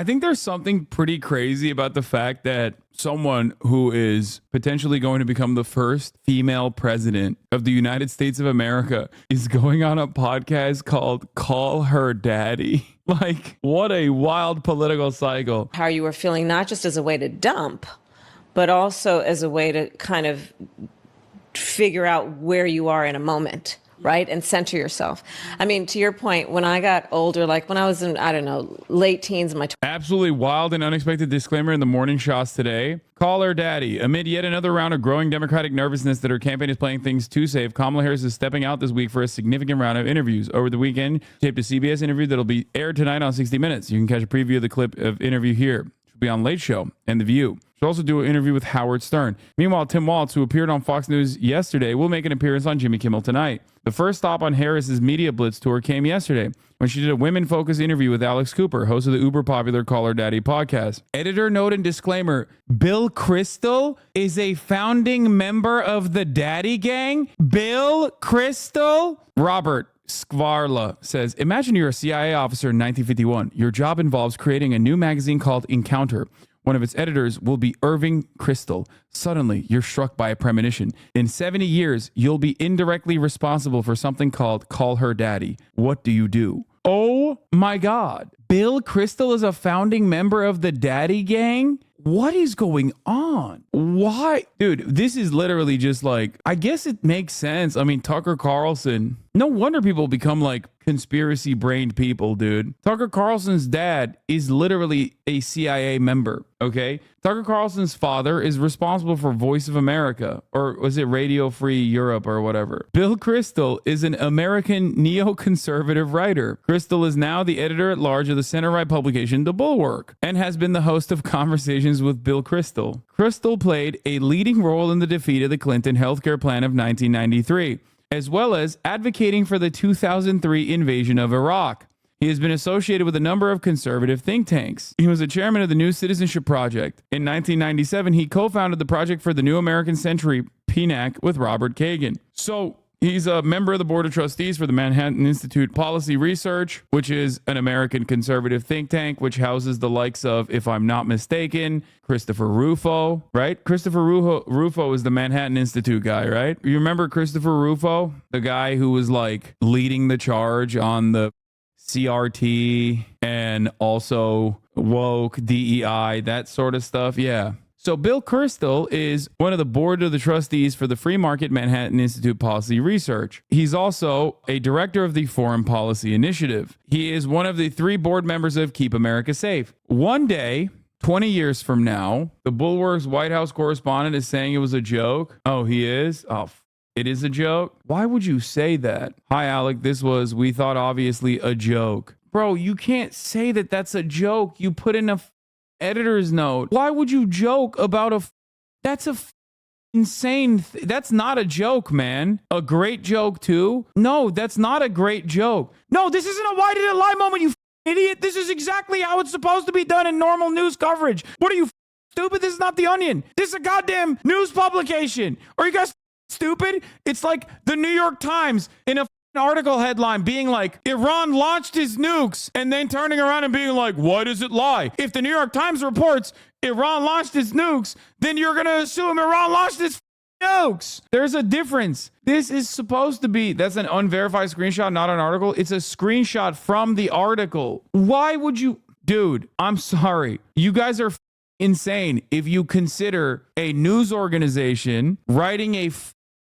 I think there's something pretty crazy about the fact that someone who is potentially going to become the first female president of the United States of America is going on a podcast called Call Her Daddy. Like, what a wild political cycle. How you were feeling, not just as a way to dump, but also as a way to kind of figure out where you are in a moment. Right? And center yourself. I mean, to your point, when I got older, like when I was in, I don't know, late teens, Absolutely wild and unexpected disclaimer in the morning shots today. Call her daddy. Amid yet another round of growing Democratic nervousness that her campaign is playing things too safe, Kamala Harris is stepping out this week for a significant round of interviews. Over the weekend, she taped a CBS interview that'll be aired tonight on 60 Minutes. You can catch a preview of the clip of interview here. She'll be on Late Show and The View. She'll also do an interview with Howard Stern. Meanwhile, Tim Walz, who appeared on Fox News yesterday, will make an appearance on Jimmy Kimmel tonight. The first stop on Harris's Media Blitz tour came yesterday when she did a women-focused interview with Alex Cooper, host of the uber-popular Call Her Daddy podcast. Editor note and disclaimer, Bill Kristol is a founding member of the Daddy Gang? Bill Kristol? Robert Skvarla says, imagine you're a CIA officer in 1951. Your job involves creating a new magazine called Encounter. One of its editors will be Irving Kristol. Suddenly, you're struck by a premonition. In 70 years, you'll be indirectly responsible for something called Call Her Daddy. What do you do? Oh my God. Bill Kristol is a founding member of the Daddy Gang? What is going on? Why? Dude, this is literally just like, I guess it makes sense. I mean, Tucker Carlson, no wonder people become like conspiracy brained people, dude. Tucker Carlson's dad is literally a CIA member, okay? Tucker Carlson's father is responsible for Voice of America, or was it Radio Free Europe or whatever? Bill Kristol is an American neoconservative writer. Kristol is now the editor at large of the center-right publication The Bulwark and has been the host of Conversations with Bill Kristol. Kristol played a leading role in the defeat of the Clinton healthcare plan of 1993, as well as advocating for the 2003 invasion of Iraq. He has been associated with a number of conservative think tanks. He was a chairman of the New Citizenship Project. In 1997, he co-founded the Project for the New American Century, PNAC, with Robert Kagan. So he's a member of the Board of Trustees for the Manhattan Institute Policy Research, which is an American conservative think tank, which houses the likes of, if I'm not mistaken, Christopher Rufo, right? Christopher Rufo is the Manhattan Institute guy, right? You remember Christopher Rufo? The guy who was like leading the charge on the CRT and also woke, DEI, that sort of stuff. Yeah. So Bill Kristol is one of the board of the trustees for the Free Market Manhattan Institute Policy Research. He's also a director of the Foreign Policy Initiative. He is one of the 3 board members of Keep America Safe. One day, 20 years from now, the Bulwark's White House correspondent is saying it was a joke. Oh, he is? Oh, it is a joke? Why would you say that? Hi, Alec. This was, we thought, obviously a joke. Bro, you can't say that that's a joke. You put in a editor's note. Why would you joke about that's insane. That's not a joke, man. A great joke too? No, that's not a great joke. No, this isn't a why did it lie moment, you idiot. This is exactly how it's supposed to be done in normal news coverage. What are you stupid? This is not The Onion. This is a goddamn news publication. Are you guys stupid? It's like the New York Times in a article headline being like, Iran launched his nukes, and then turning around and being like, why does it lie? If the New York Times reports Iran launched its nukes, then you're going to assume Iran launched its nukes. There's a difference. This is supposed to be, that's an unverified screenshot, not an article. It's a screenshot from the article. Why would you, dude, I'm sorry. You guys are insane if you consider a news organization writing a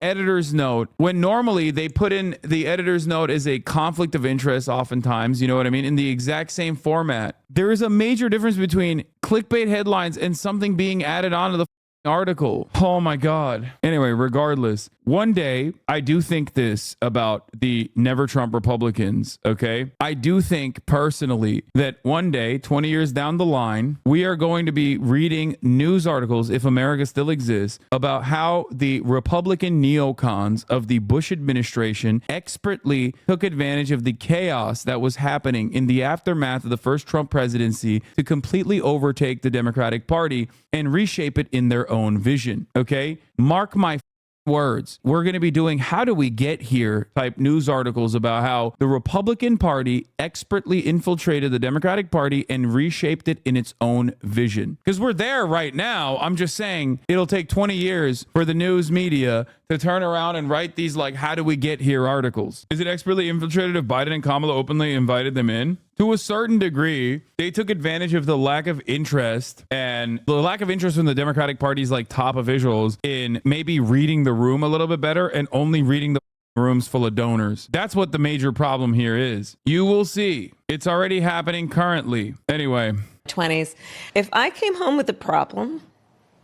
editor's note when normally they put in the editor's note as a conflict of interest oftentimes, you know what I mean, in the exact same format. There is a major difference between clickbait headlines and something being added onto the article. Oh my God. Anyway, regardless, one day I do think this about the Never Trump Republicans, okay? I do think personally that one day, 20 years down the line, we are going to be reading news articles, if America still exists, about how the Republican neocons of the Bush administration expertly took advantage of the chaos that was happening in the aftermath of the first Trump presidency to completely overtake the Democratic Party and reshape it in their own vision, okay? Mark my words. We're going to be doing how do we get here type news articles about how the Republican Party expertly infiltrated the Democratic Party and reshaped it in its own vision. Because we're there right now. I'm just saying it'll take 20 years for the news media to turn around and write these like how do we get here articles. Is it expertly infiltrated if Biden and Kamala openly invited them in? To a certain degree, they took advantage of the lack of interest and the lack of interest from the Democratic Party's like top officials in maybe reading the room a little bit better and only reading the rooms full of donors. That's what the major problem here is. You will see. It's already happening currently. Anyway. 20s. If I came home with a problem,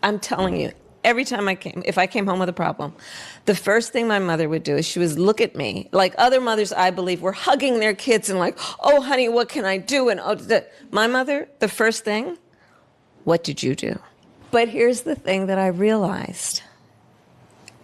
I'm telling you, every time if I came home with a problem, the first thing my mother would do is she would look at me like other mothers, I believe, were hugging their kids and like, oh, honey, what can I do? And my mother, the first thing, what did you do? But here's the thing that I realized.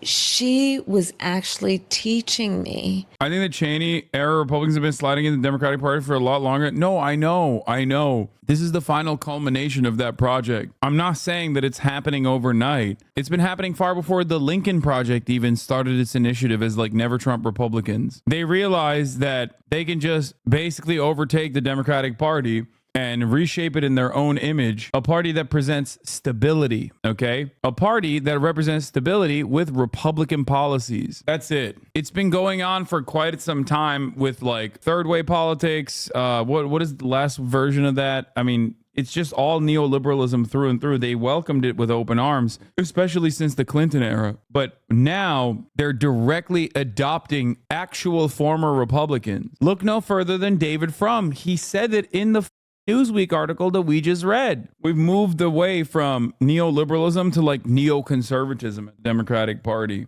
She was actually teaching me. I think the Cheney era Republicans have been sliding in the Democratic Party for a lot longer. No, I know. This is the final culmination of that project. I'm not saying that it's happening overnight. It's been happening far before the Lincoln Project even started its initiative as like Never Trump Republicans. They realized that they can just basically overtake the Democratic Party and reshape it in their own image. A party that presents stability, okay? A party that represents stability with Republican policies. That's it. It's been going on for quite some time with like third way politics. What is the last version of that? I mean, it's just all neoliberalism through and through. They welcomed it with open arms, especially since the Clinton era. But now they're directly adopting actual former Republicans. Look no further than David Frum. He said it in the Newsweek article that we just read. We've moved away from neoliberalism to like neoconservatism in the Democratic Party.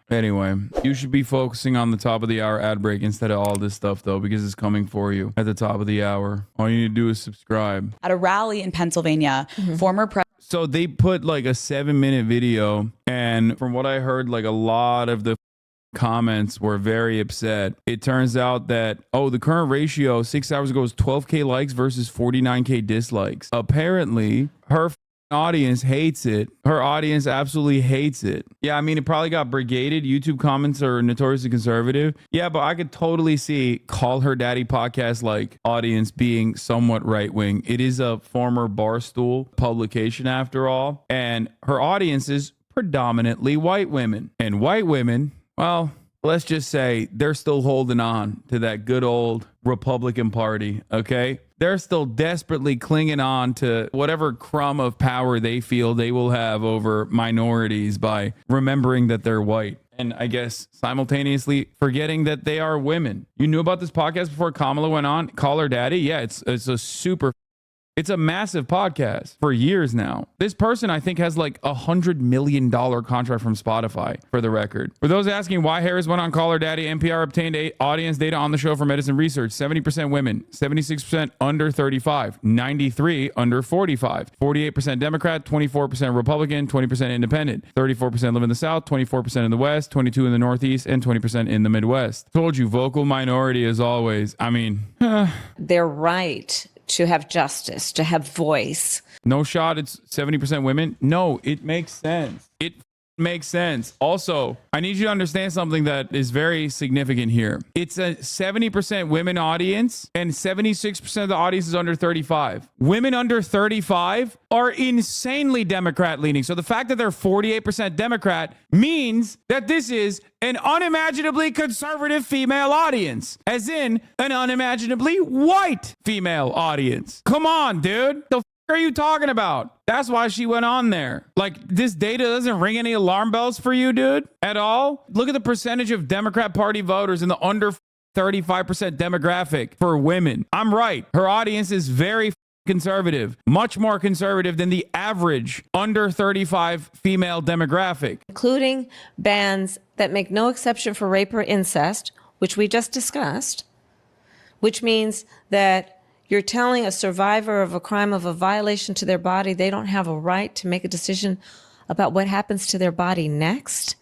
Anyway, you should be focusing on the top of the hour ad break instead of all this stuff, though, because it's coming for you at the top of the hour. All you need to do is subscribe. At a rally in Pennsylvania, former president. So they put like a 7-minute video, and from what I heard, like a lot of the comments were very upset. It turns out that, the current ratio 6 hours ago was 12K likes versus 49K dislikes. Apparently, her audience hates it. Her audience absolutely hates it. Yeah, I mean, it probably got brigaded. YouTube comments are notoriously conservative. Yeah, but I could totally see Call Her Daddy podcast like audience being somewhat right wing. It is a former Barstool publication after all, and her audience is predominantly white women. And white women, well, let's just say they're still holding on to that good old Republican Party, okay? They're still desperately clinging on to whatever crumb of power they feel they will have over minorities by remembering that they're white. And I guess simultaneously forgetting that they are women. You knew about this podcast before Kamala went on? Call Her Daddy? Yeah, it's a massive podcast for years now. This person, I think, has like $100 million contract from Spotify, for the record. For those asking why Harris went on Call Her Daddy, NPR obtained audience data on the show from Edison Research. 70% women, 76% under 35, 93 under 45, 48% Democrat, 24% Republican, 20% independent, 34% live in the South, 24% in the West, 22% in the Northeast, and 20% in the Midwest. Told you, vocal minority as always. I mean, they're right to have justice, to have voice. No shot it's 70% women. No, it makes sense. It makes sense. Also, I need you to understand something that is very significant here. It's a 70% women audience and 76% of the audience is under 35. Women under 35 are insanely Democrat leaning. So the fact that they're 48% Democrat means that this is an unimaginably conservative female audience, as in an unimaginably white female audience. Come on, dude. The are you talking about? That's why she went on there. Like, this data doesn't ring any alarm bells for you, dude, at all? Look at the percentage of Democrat Party voters in the under 35% demographic for women. I'm right. Her audience is very conservative, much more conservative than the average under 35 female demographic. Including bans that make no exception for rape or incest, which we just discussed, which means that you're telling a survivor of a crime, of a violation to their body, they don't have a right to make a decision about what happens to their body next,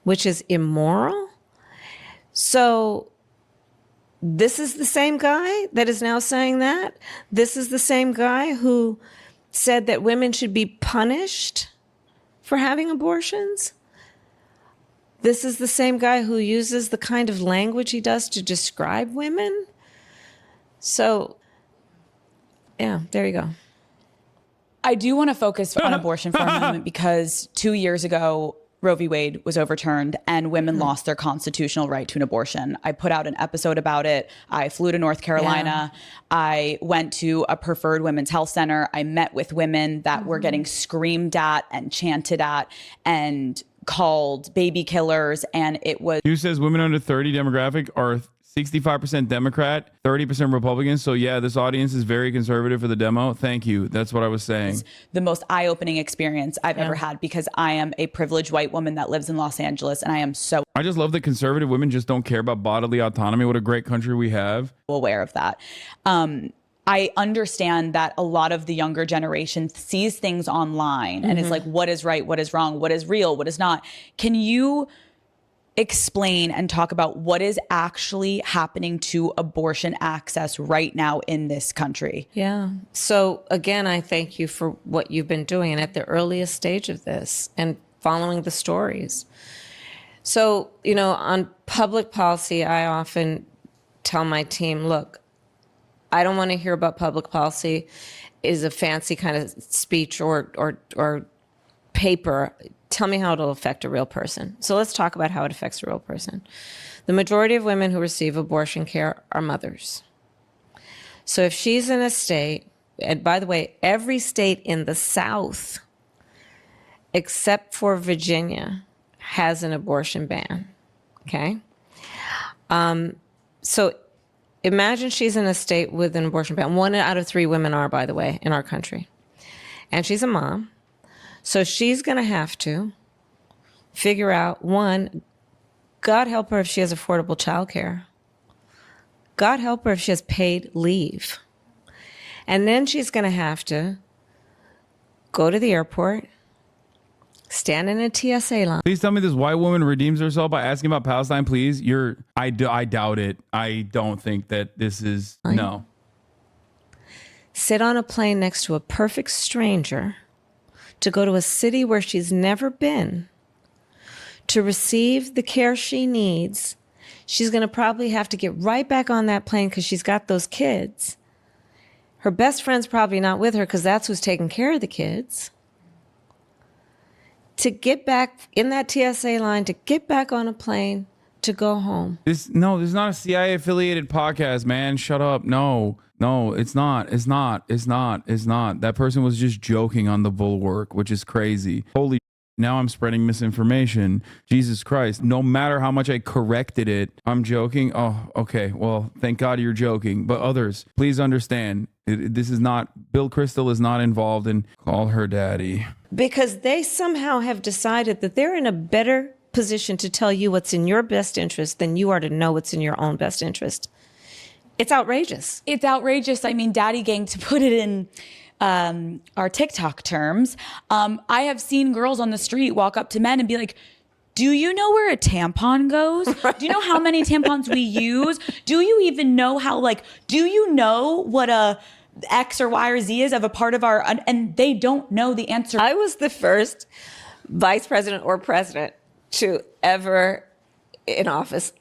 which is immoral. So this is the same guy that is now saying that. This is the same guy who said that women should be punished for having abortions. This is the same guy who uses the kind of language he does to describe women. So, yeah, there you go. I do want to focus on abortion for a moment because 2 years ago, Roe v. Wade was overturned and women lost their constitutional right to an abortion. I put out an episode about it. I flew to North Carolina. Yeah. I went to a preferred women's health center. I met with women that were getting screamed at and chanted at and called baby killers. And it was... You says women under 30 demographic are 65% Democrat, 30% Republican. So yeah, this audience is very conservative for the demo. Thank you. That's what I was saying. The most eye-opening experience I've ever had because I am a privileged white woman that lives in Los Angeles and I am so... I just love that conservative women just don't care about bodily autonomy. What a great country we have. Aware of that. I understand that a lot of the younger generation sees things online and is like, what is right? What is wrong? What is real? What is not? Can you explain and talk about what is actually happening to abortion access right now in this country? Yeah. So again, I thank you for what you've been doing and at the earliest stage of this and following the stories. So, you know, on public policy, I often tell my team, look, I don't want to hear about public policy is a fancy kind of speech or paper. Tell me how it'll affect a real person. So let's talk about how it affects a real person. The majority of women who receive abortion care are mothers. So if she's in a state, and by the way, every state in the South, except for Virginia, has an abortion ban, okay? So imagine she's in a state with an abortion ban. 1 out of 3 women are, by the way, in our country. And she's a mom. So she's going to have to figure out, one, God help her if she has affordable childcare. God help her if she has paid leave. And then she's going to have to go to the airport, stand in a TSA line. Please tell me this white woman redeems herself by asking about Palestine, please. I doubt it. I don't think that this is, no. Sit on a plane next to a perfect stranger to go to a city where she's never been to receive the care she needs. She's going to probably have to get right back on that plane because she's got those kids. Her best friend's probably not with her because that's who's taking care of the kids. To get back in that TSA line, to get back on a plane, to go home. This is not a CIA affiliated podcast, man. Shut up. No, it's not. That person was just joking on the bulwark, which is crazy. Holy, now I'm spreading misinformation. Jesus Christ. No matter how much I corrected it, I'm joking. Oh, okay. Well, thank God you're joking. But others, please understand, this is not, Bill Kristol is not involved in call her daddy. Because they somehow have decided that they're in a better position to tell you what's in your best interest than you are to know what's in your own best interest. It's outrageous. It's outrageous. I mean, daddy gang, to put it in our TikTok terms, I have seen girls on the street walk up to men and be like, do you know where a tampon goes? Do you know how many tampons we use? Do you even know how, do you know what a X or Y or Z is of a part of our, and they don't know the answer. I was the first vice president or president to ever in office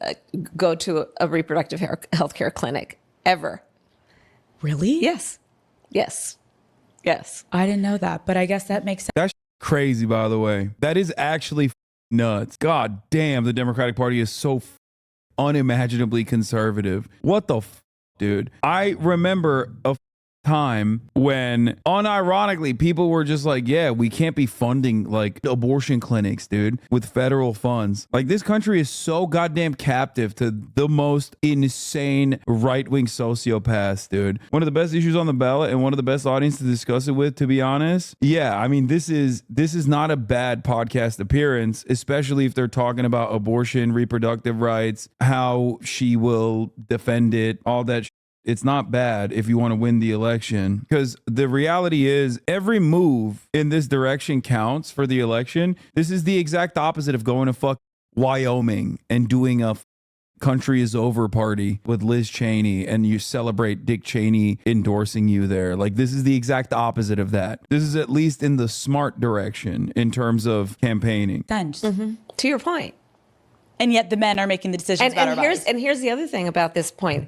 go to a reproductive health care clinic, ever. Really? Yes. I didn't know that, but I guess that makes sense. That's crazy, by the way. That is actually nuts. God damn, the Democratic Party is so unimaginably conservative. What the dude? I remember a time when unironically people were just like, yeah, we can't be funding abortion clinics, dude, with federal funds. This country is so goddamn captive to the most insane right-wing sociopaths, dude. One of the best issues on the ballot and one of the best audience to discuss it with, to be honest. Yeah, I mean, this is not a bad podcast appearance, especially if they're talking about abortion, reproductive rights, how she will defend it, all that. It's not bad if you want to win the election, because the reality is every move in this direction counts for the election. This is the exact opposite of going to Wyoming and doing a country is over party with Liz Cheney and you celebrate Dick Cheney endorsing you there. This is the exact opposite of that. This is at least in the smart direction in terms of campaigning. To your point. And yet the men are making the decisions about our bodies. And here's the other thing about this point,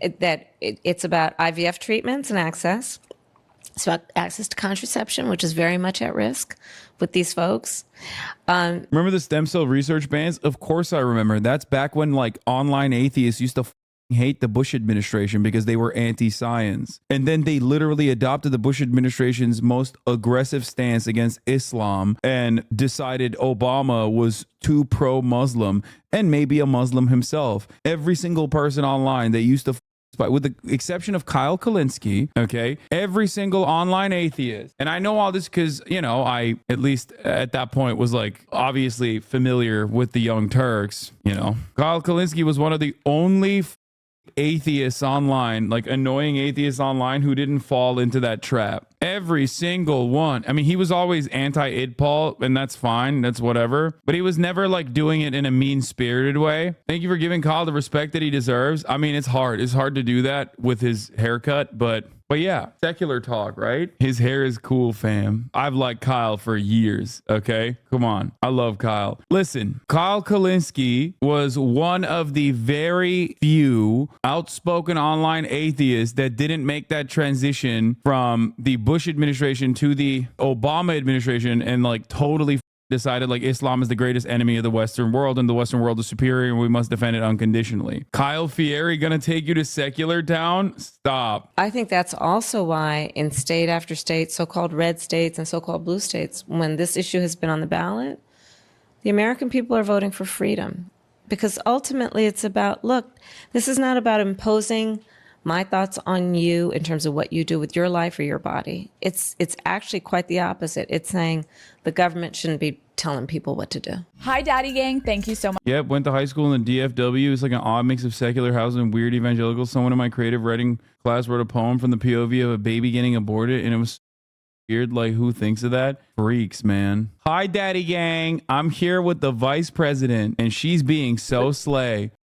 it's about IVF treatments and access. It's about access to contraception, which is very much at risk with these folks. Remember the stem cell research bans? Of course I remember. That's back when like online atheists used to hate the Bush administration because they were anti-science. And then they literally adopted the Bush administration's most aggressive stance against Islam and decided Obama was too pro-Muslim and maybe a Muslim himself. Every single person online that used to with the exception of Kyle Kalinske, okay, every single online atheist, and I know all this because, you know, I, at least at that point, was like obviously familiar with the Young Turks, you know. Kyle Kalinske was one of the only atheists online, like annoying atheists online, who didn't fall into that trap. Every single one. I mean, he was always anti-IDPAL, and that's fine. That's whatever. But he was never like doing it in a mean-spirited way. Thank you for giving Kyle the respect that he deserves. I mean, it's hard. It's hard to do that with his haircut, but yeah, secular talk, right? His hair is cool, fam. I've liked Kyle for years, okay? Come on. I love Kyle. Listen, Kyle Kalinske was one of the very few outspoken online atheists that didn't make that transition from the Bush administration to the Obama administration and like totally decided like Islam is the greatest enemy of the Western world and the Western world is superior and we must defend it unconditionally. Kyle Fieri gonna take you to secular town? Stop. I think that's also why in state after state, so-called red states and so-called blue states, when this issue has been on the ballot, the American people are voting for freedom. Because ultimately it's about, look, this is not about imposing my thoughts on you in terms of what you do with your life or your body. It's actually quite the opposite. It's saying the government shouldn't be telling people what to do. Hi, Daddy Gang. Thank you so much. Yep, went to high school in the DFW. It's like an odd mix of secular housing and weird evangelical. Someone in my creative writing class wrote a poem from the POV of a baby getting aborted, and it was weird. Like, who thinks of that? Freaks, man. Hi, Daddy Gang. I'm here with the vice president, and she's being so slay.